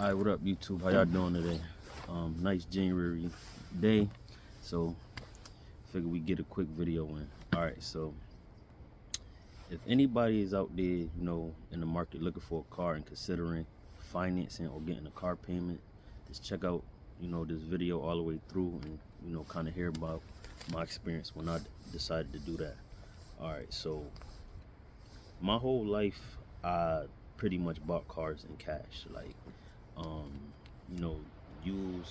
Alright, what up YouTube? How y'all doing today? Nice January day. So figure we get a quick video in. Alright, so if anybody is out there, in the market looking for a car and considering financing or getting a car payment, just check out, this video all the way through and, kind of hear about my experience when I decided to do that. Alright, so my whole life I pretty much bought cars in cash, like used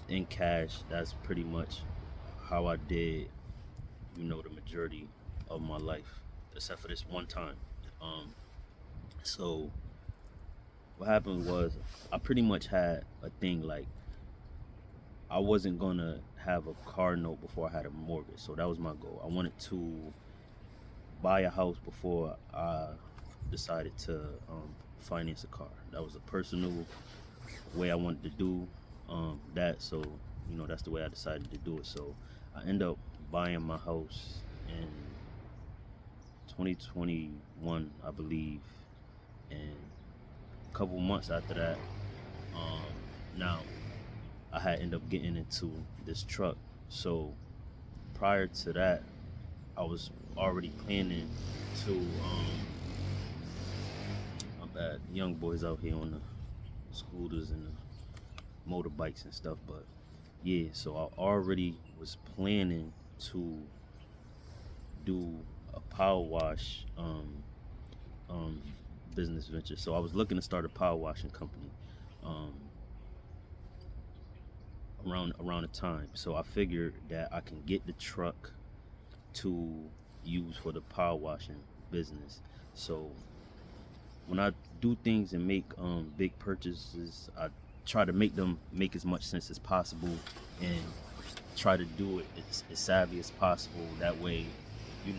in cash. That's pretty much how I did, the majority of my life, except for this one time. So what happened was I pretty much had a thing like I wasn't gonna have a car note before I had a mortgage. So that was my goal. I wanted to buy a house before I decided to finance a car. That was a personal way I wanted to do that. So that's the way I decided to do it. So I ended up buying my house in 2021, I believe, and a couple months after that, now I had ended up getting into this truck. So prior to that, I was already planning to my bad, young boys out here on the scooters and the motorbikes and stuff, but yeah, so I already was planning to do a power wash business venture. So I was looking to start a power washing company around the time. So I figured that I can get the truck to use for the power washing business. So when I do things and make big purchases, I try to make them make as much sense as possible and try to do it as savvy as possible. That way, you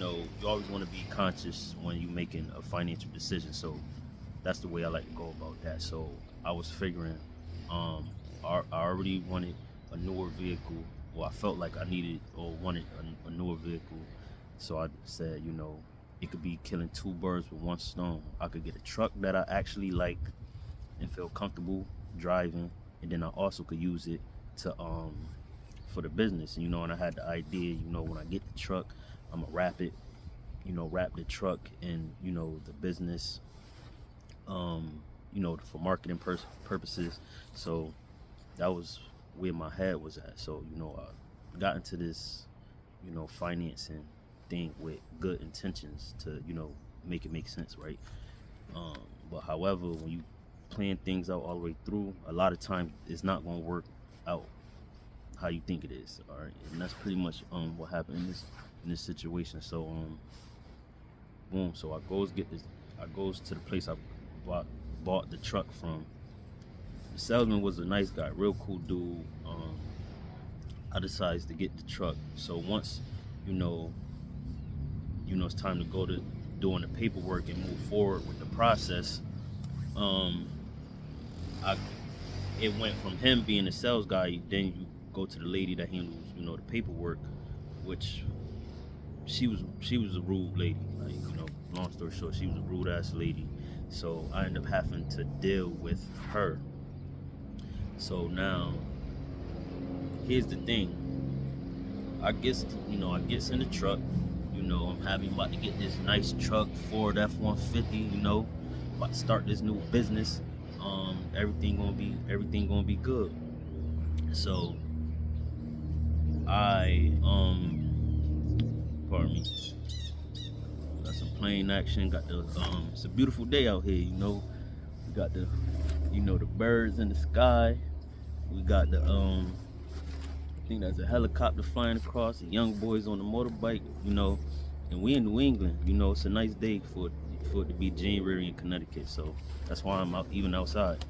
always want to be conscious when you're making a financial decision. So that's the way I like to go about that. So I was figuring, I already wanted a newer vehicle, or I felt like I needed or wanted a newer vehicle. So I said, it could be killing two birds with one stone. I could get a truck that I actually like and feel comfortable driving, and then I also could use it to for the business. And I had the idea, when I get the truck, I'm gonna wrap the truck in the business, for marketing purposes. So that was where my head was at. So I got into this financing thing with good intentions to make it make sense, right? But however, when you plan things out all the way through, a lot of times it's not going to work out how you think it is. All right, and that's pretty much what happened in this situation. So boom, so I goes to the place I bought the truck from. The salesman was a nice guy, real cool dude. I decided to get the truck. So once it's time to go to doing the paperwork and move forward with the process, it went from him being a sales guy, then you go to the lady that handles the paperwork, which she was a rude lady. Like, long story short, she was a rude ass lady. So I ended up having to deal with her. So now here's the thing. I gets in the truck. I'm about to get this nice truck, Ford F-150. About to start this new business. Everything gonna be good. So I pardon me. Got some plane action. Got the it's a beautiful day out here. We got the the birds in the sky. We got the I think that's a helicopter flying across, the young boys on the motorbike, and we in New England, it's a nice day for it to be January in Connecticut. So that's why I'm out, even outside.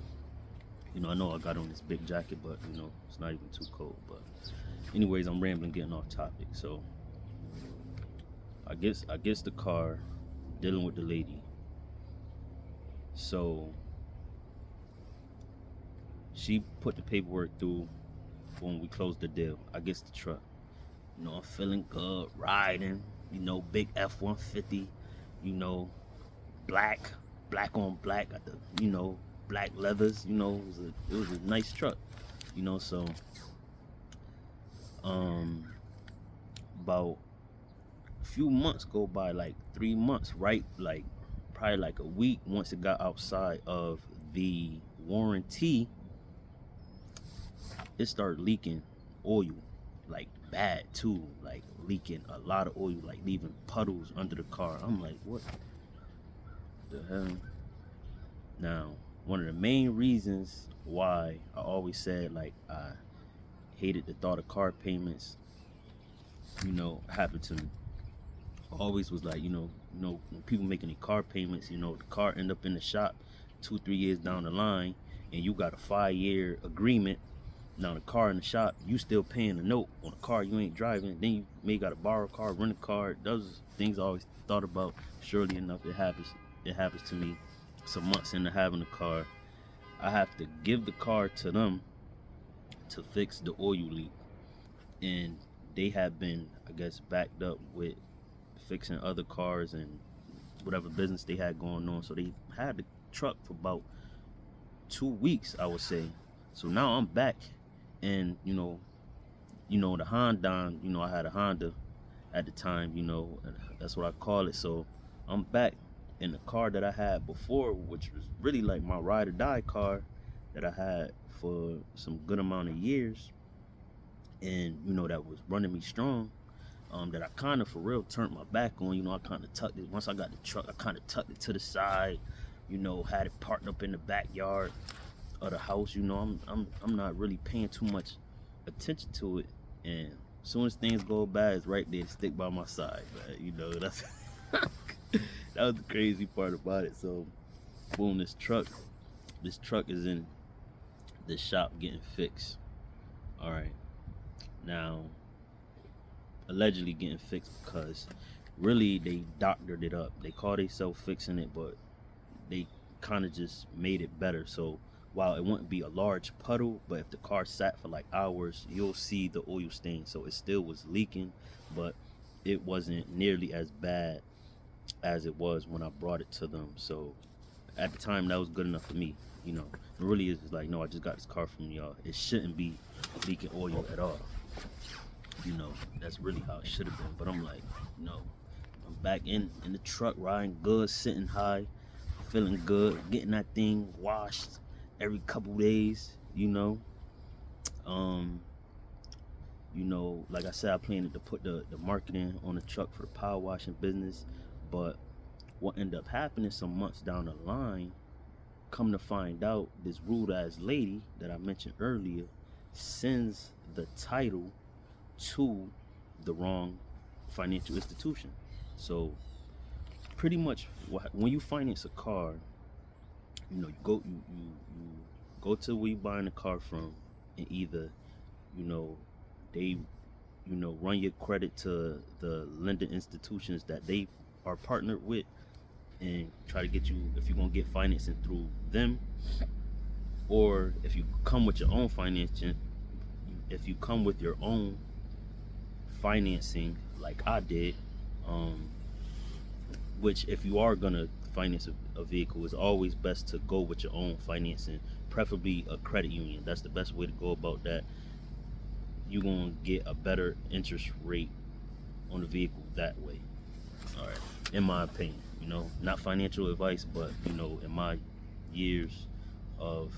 I know I got on this big jacket, but it's not even too cold. But anyways, I'm rambling, getting off topic. So I guess the car, dealing with the lady. So she put the paperwork through. When we closed the deal, I guess the truck. I'm feeling good, riding, big F-150, black on black, got the, black leathers. You know, it was a nice truck. You know, so um, about a few months go by, like 3 months, right? Like probably like a week. Once it got outside of the warranty, it started leaking oil, like bad too, like leaking a lot of oil, like leaving puddles under the car. I'm like, what the hell? Now, one of the main reasons why I always said like I hated the thought of car payments, you know, happened to me. Always was like, when people making the car payments, you know, the car end up in the shop 2-3 years down the line, and you got a 5-year agreement. Now the car in the shop, you still paying the note on a car you ain't driving. Then you may got to borrow a car, rent a car. Those things I always thought about. Surely enough, it happens. It happens to me. Some months into having a car, I have to give the car to them to fix the oil leak, and they have been, I guess, backed up with fixing other cars and whatever business they had going on. So they had the truck for about 2 weeks, I would say. So now I'm back, and the Honda. I had a Honda at the time. That's what I call it. So I'm back in the car that I had before, which was really like my ride or die car that I had for some good amount of years, and that was running me strong. That I kind of for real turned my back on. I kind of tucked it. Once I got the truck, I kind of tucked it to the side. Had it parked up in the backyard of the house. I'm not really paying too much attention to it, and as soon as things go bad, it's right there to stick by my side. But that's that was the crazy part about it. So boom, this truck is in the shop getting fixed. All right, now allegedly getting fixed because really they doctored it up. They call themselves fixing it, but they kind of just made it better. So while it wouldn't be a large puddle, but if the car sat for like hours, you'll see the oil stain. So it still was leaking, but it wasn't nearly as bad as it was when I brought it to them. So at the time, that was good enough for me. It really is like, no, I just got this car from y'all. It shouldn't be leaking oil at all. That's really how it should have been. But I'm like, no, I'm back in the truck, riding good, sitting high, feeling good, getting that thing washed every couple days. Like I said, I planned to put the marketing on the truck for the power washing business. But what ended up happening some months down the line, come to find out, this rude ass lady that I mentioned earlier sends the title to the wrong financial institution. So pretty much when you finance a car, you go to where you buying the car from, and either they run your credit to the lending institutions that they are partnered with and try to get you, if you're gonna get financing through them, or if you come with your own financing, like I did, which if you are gonna finance a vehicle, it's always best to go with your own financing, preferably a credit union. That's the best way to go about that. You're gonna get a better interest rate on the vehicle that way. All right, in my opinion. Not financial advice, but in my years of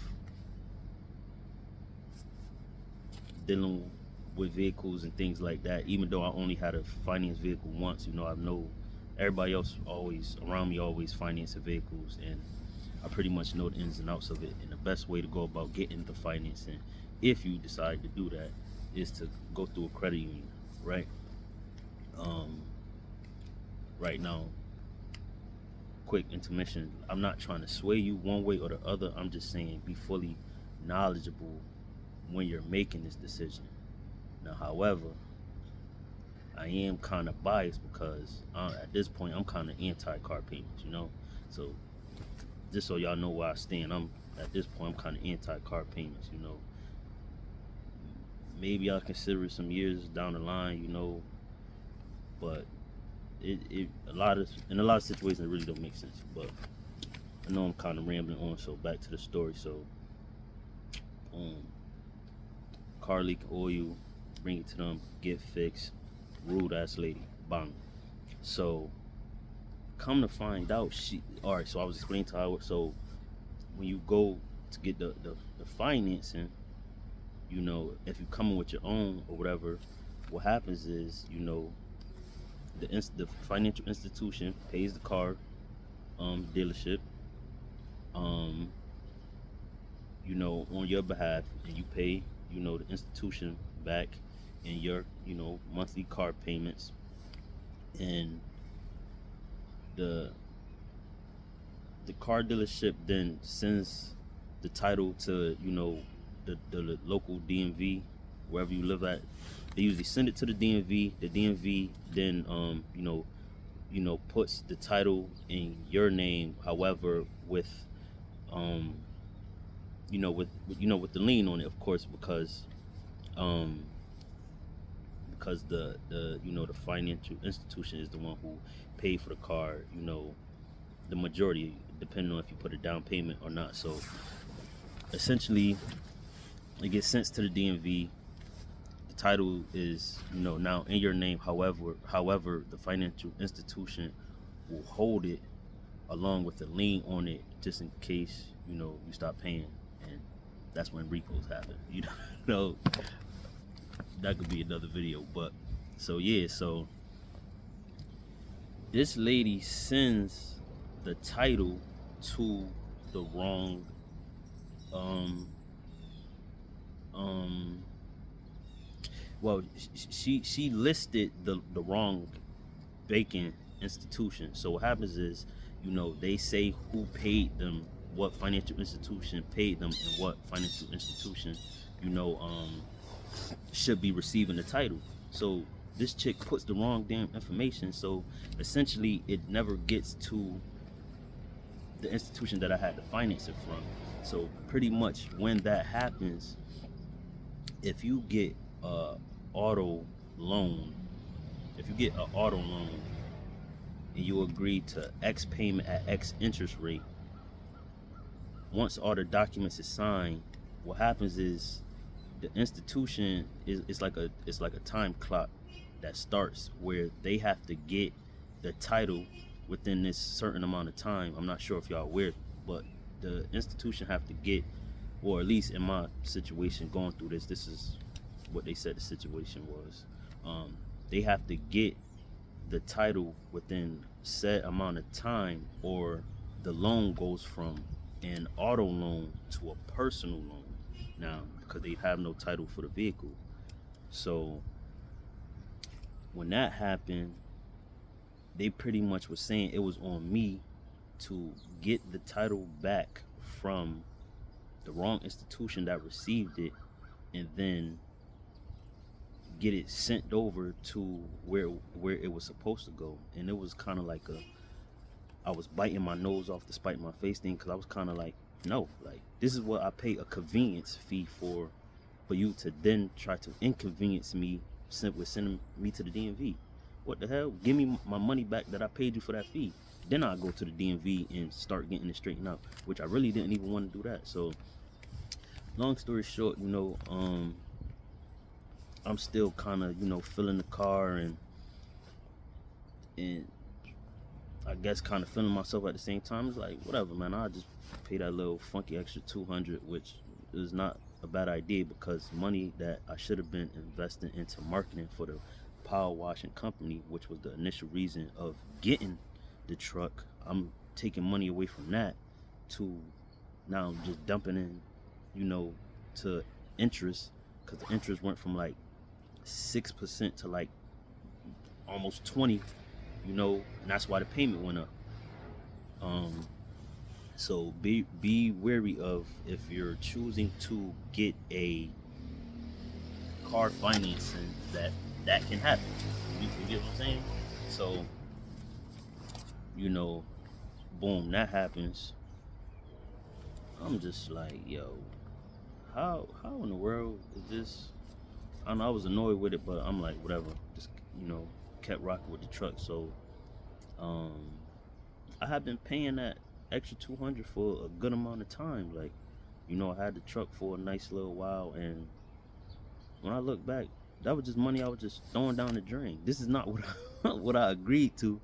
dealing with vehicles and things like that, even though I only had a finance vehicle once, I know everybody else around me always financing vehicles, and I pretty much know the ins and outs of it. And the best way to go about getting the financing, if you decide to do that, is to go through a credit union, right? Right now, quick intermission, I'm not trying to sway you one way or the other. I'm just saying be fully knowledgeable when you're making this decision. Now, however, I am kind of biased because at this point I'm kind of anti-car payments, so just so y'all know where I stand, at this point I'm kind of anti-car payments. Maybe I'll consider it some years down the line, but in a lot of situations it really don't make sense. But I know I'm kind of rambling on, so back to the story. So, um, car leak oil, bring it to them, get fixed. Rude ass lady, bang. So, come to find out, all right. So I was explaining to her. So when you go to get the financing, you know, if you come in with your own or whatever, what happens is, you know, the financial institution pays the car dealership, um, you know, on your behalf, and you pay, you know, the institution back in your, you know, monthly car payments, and the the car dealership then sends the title to, you know, the local DMV wherever you live at. They usually send it to the DMV. The DMV then puts the title in your name, however, with um with the lien on it, of course, um because the you know, the financial institution is the one who paid for the car, you know, the majority, depending on if you put a down payment or not. So essentially, it gets sent to the DMV. The title is, you know, now in your name. However, the financial institution will hold it along with the lien on it, just in case, you know, you stop paying, and that's when repos happen. You know, that could be another video. But so yeah, so this lady sends the title to the wrong well, she listed the wrong banking institution. So what happens is, you know, they say who paid them, what financial institution paid them, and what financial institution, you know, should be receiving the title. So this chick puts the wrong damn information. So essentially, it never gets to the institution that I had to finance it from. So pretty much when that happens, if you get a auto loan, if you get an auto loan and you agree to X payment at X interest rate, once all the documents is signed, what happens is the institution it's like a time clock that starts where they have to get the title within this certain amount of time. I'm not sure if y'all aware, but the institution have to get, or at least in my situation going through this is what they said the situation was. They have to get the title within set amount of time, or the loan goes from an auto loan to a personal loan now, because they have no title for the vehicle. So when that happened, they pretty much was saying it was on me to get the title back from the wrong institution that received it, and then get it sent over to where it was supposed to go. And it was kind of like I was biting my nose off to spite my face thing, because I was kind of like, no, like, this is what I pay a convenience fee for you to then try to inconvenience me with sending me to the DMV. What the hell? Give me my money back that I paid you for that fee. Then I'll go to the DMV and start getting it straightened out, which I really didn't even want to do that. So long story short, you know, I'm still kind of, you know, feeling the car, and I guess kind of feeling myself at the same time. It's like, whatever, man, I'll just pay that little funky extra $200, which is not a bad idea, because money that I should have been investing into marketing for the power washing company, which was the initial reason of getting the truck, I'm taking money away from that to now just dumping in, you know, to interest, because the interest went from like 6% to like almost 20, you know, and that's why the payment went up. So be wary of, if you're choosing to get a car financing, that can happen. You get what I'm saying? So, you know, boom, that happens. I'm just like, yo, how in the world is this? I don't know, I was annoyed with it, but I'm like, whatever. Just, you know, kept rocking with the truck. So I have been paying that extra 200 for a good amount of time. Like, I had the truck for a nice little while, and when I look back, that was just money I was just throwing down the drain. This is not what what I agreed to,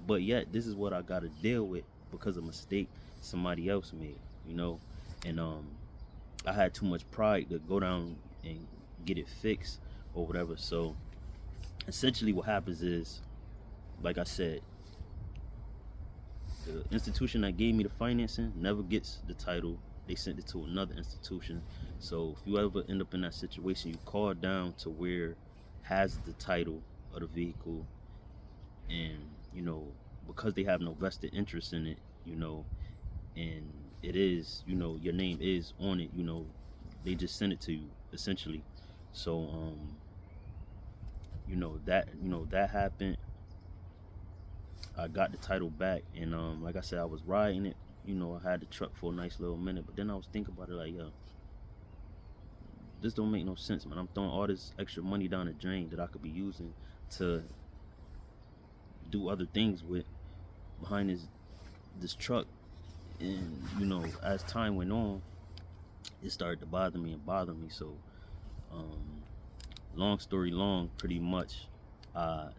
but yet this is what I got to deal with because of a mistake somebody else made. And I had too much pride to go down and get it fixed or whatever. So essentially, what happens is, like I said, the institution that gave me the financing never gets the title. They sent it to another institution. So if you ever end up in that situation, you call down to where has the title of the vehicle, and because they have no vested interest in it, and it is, your name is on it, they just send it to you essentially. So that happened. I got the title back, and like I said, I was riding it. I had the truck for a nice little minute, but then I was thinking about it like, yo, this don't make no sense, man. I'm throwing all this extra money down the drain that I could be using to do other things with behind this truck. And as time went on, it started to bother me. So long story long, pretty much, I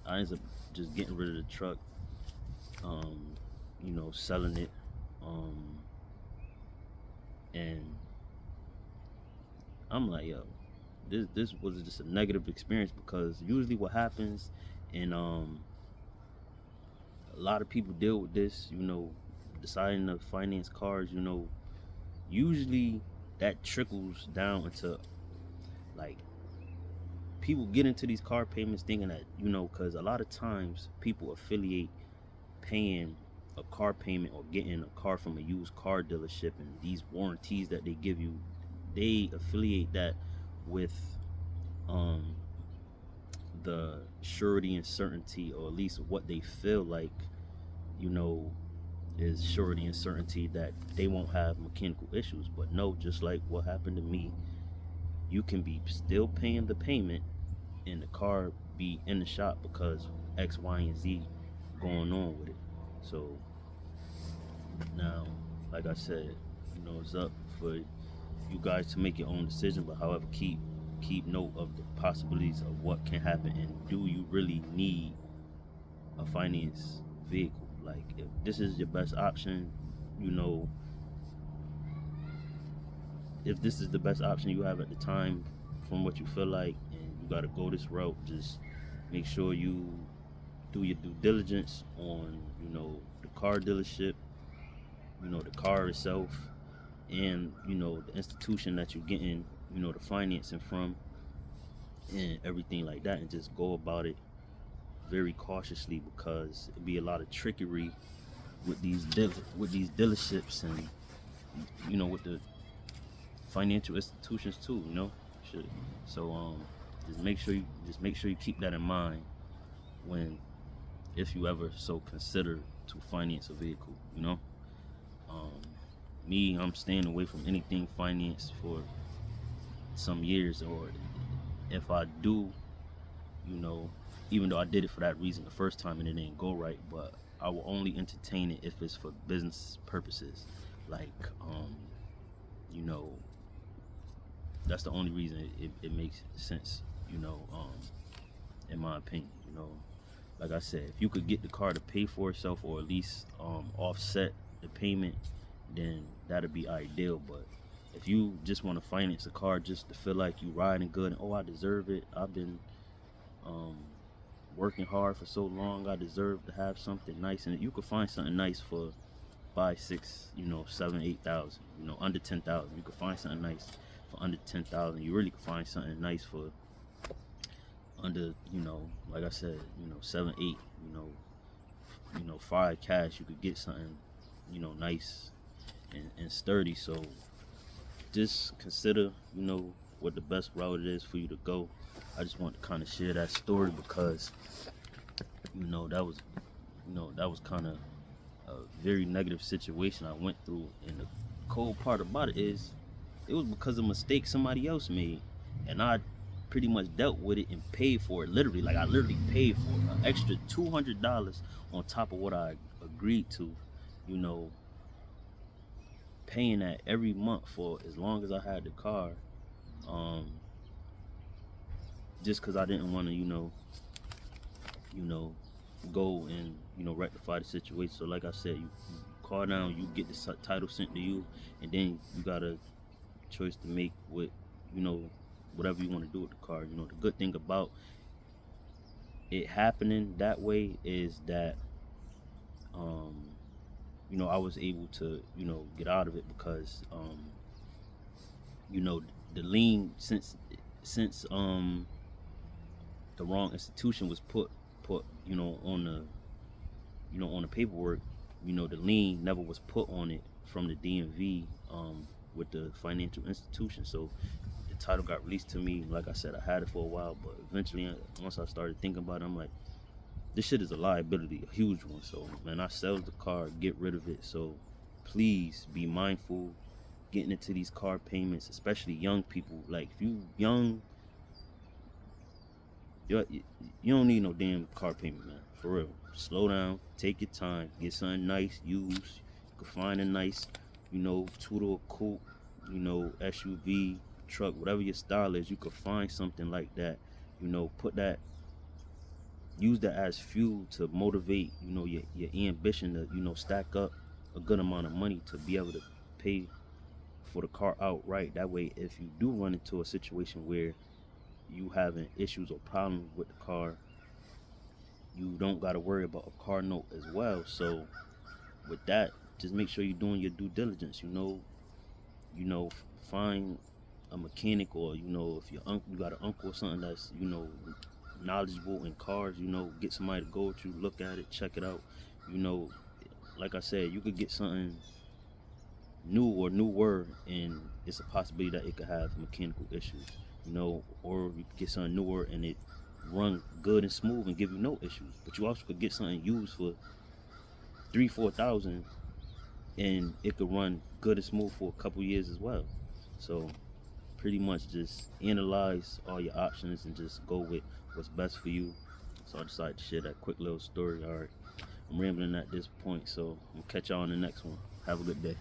ended up just getting rid of the truck, selling it, and I'm like, yo, this was just a negative experience, because usually what happens, and a lot of people deal with this, deciding to finance cars, usually that trickles down into, like, people get into these car payments thinking that, because a lot of times people affiliate paying a car payment or getting a car from a used car dealership and these warranties that they give you, they affiliate that with the surety and certainty, or at least what they feel like, is surety and certainty that they won't have mechanical issues. But no, just like what happened to me, you can be still paying the payment and the car be in the shop because X, Y, and Z going on with it. So now, like I said, it's up for you guys to make your own decision. But however, keep note of the possibilities of what can happen, and do you really need a finance vehicle? Like, if this is your best option, if this is the best option you have at the time from what you feel like, and you got to go this route, just make sure you do your due diligence on the car dealership, the car itself, and the institution that you're getting the financing from, and everything like that, and just go about it very cautiously, because it'd be a lot of trickery with these dealerships, and with the financial institutions too. Shit. So just make sure you keep that in mind when, if you ever so consider to finance a vehicle. Me, I'm staying away from anything financed for some years, or if I do, even though I did it for that reason the first time and it didn't go right, but I will only entertain it if it's for business purposes. Like, that's the only reason it makes sense, in my opinion. Like I said, if you could get the car to pay for itself, or at least offset the payment, then that'd be ideal. But if you just want to finance a car just to feel like you riding good, and I deserve it, I've been working hard for so long, I deserve to have something nice. And you could find something nice for 5, 6, 7, 8,000, under 10,000. You could find something nice for under 10,000. You really could find something nice for under, like I said, 7, 8, 5 cash. You could get something, nice and sturdy. So just consider, what the best route it is for you to go. I just want to kind of share that story, because that was kind of a very negative situation I went through. And the cold part about it is, it was because of a mistake somebody else made, and I pretty much dealt with it and paid for it. Literally, like, I literally paid for it, an extra $200 on top of what I agreed to, paying that every month for as long as I had the car, um, just because I didn't want to, you know, go and rectify the situation. So like I said, you call down, you get the title sent to you, and then you got a choice to make with you know whatever you want to do with the car. The good thing about it happening that way is that um, I was able to get out of it because you know the lien since the wrong institution was put on the on the paperwork. The lien never was put on it from the DMV with the financial institution. So the title got released to me. Like I said, I had it for a while, but eventually, once I started thinking about it, I'm like, this shit is a liability, a huge one. So man, I sell the car, get rid of it. So please be mindful getting into these car payments, especially young people. Like if you young, you don't need no damn car payment, man. For real. Slow down, take your time, get something nice, use. You can find a nice, two-door coupe, SUV, truck, whatever your style is. You could find something like that. Use that as fuel to motivate, your ambition to, stack up a good amount of money to be able to pay for the car outright. That way, if you do run into a situation where you having issues or problems with the car, you don't got to worry about a car note as well. So with that, just make sure you're doing your due diligence. Find a mechanic, or if your uncle, you got an uncle or something that's knowledgeable in cars. Get somebody to go with you, look at it, check it out. Like I said, you could get something new or newer, and it's a possibility that it could have mechanical issues. Or you could get something newer and it run good and smooth and give you no issues. But you also could get something used for 3,000-4,000 and it could run good and smooth for a couple years as well. So pretty much just analyze all your options and just go with what's best for you. So I decided to share that quick little story. All right, I'm rambling at this point, so I'm gonna catch y'all on the next one. Have a good day.